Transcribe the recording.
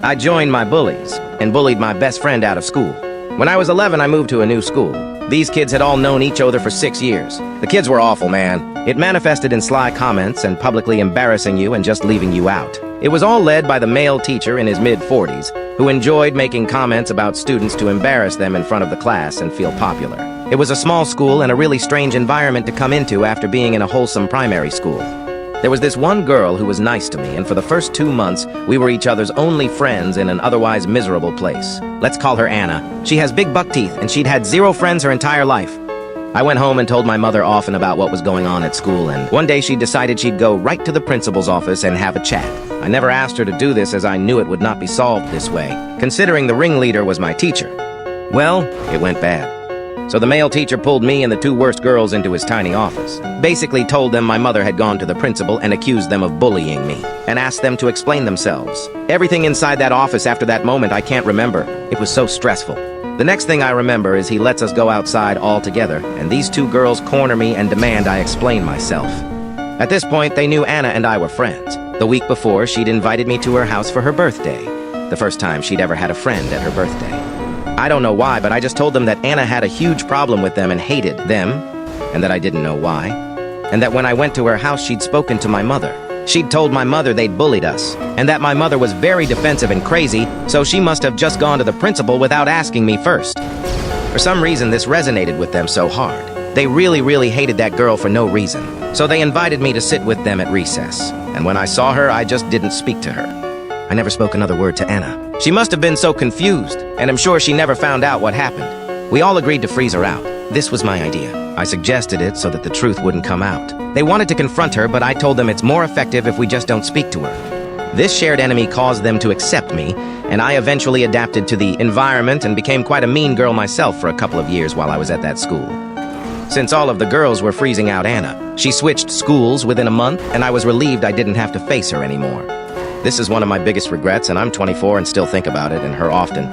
I joined my bullies and bullied my best friend out of school. When I was 11, I moved to a new school. These kids had all known each other for 6 years. The kids were awful, man. It manifested in sly comments and publicly embarrassing you and just leaving you out. It was all led by the male teacher in his mid-40s, who enjoyed making comments about students to embarrass them in front of the class and feel popular. It was a small school and a really strange environment to come into after being in a wholesome primary school. There was this one girl who was nice to me, and for the first 2 months, we were each other's only friends in an otherwise miserable place. Let's call her Anna. She has big buck teeth, and she'd had 0 friends her entire life. I went home and told my mother often about what was going on at school, and one day she decided she'd go right to the principal's office and have a chat. I never asked her to do this as I knew it would not be solved this way, considering the ringleader was my teacher. Well, it went bad. So the male teacher pulled me and the 2 worst girls into his tiny office, basically told them my mother had gone to the principal and accused them of bullying me, and asked them to explain themselves. Everything inside that office after that moment I can't remember. It was so stressful. The next thing I remember is he lets us go outside all together, and these 2 girls corner me and demand I explain myself. At this point, they knew Anna and I were friends. The week before, she'd invited me to her house for her birthday, the first time she'd ever had a friend at her birthday. I don't know why, but I just told them that Anna had a huge problem with them and hated them, and that I didn't know why, and that when I went to her house, she'd spoken to my mother. She'd told my mother they'd bullied us, and that my mother was very defensive and crazy, so she must have just gone to the principal without asking me first. For some reason, this resonated with them so hard. They really hated that girl for no reason, so they invited me to sit with them at recess, and when I saw her, I just didn't speak to her. I never spoke another word to Anna. She must have been so confused, and I'm sure she never found out what happened. We all agreed to freeze her out. This was my idea. I suggested it so that the truth wouldn't come out. They wanted to confront her, but I told them it's more effective if we just don't speak to her. This shared enemy caused them to accept me, and I eventually adapted to the environment and became quite a mean girl myself for a couple of years while I was at that school. Since all of the girls were freezing out Anna, she switched schools within a month, and I was relieved I didn't have to face her anymore. This is one of my biggest regrets, and I'm 24 and still think about it and her often.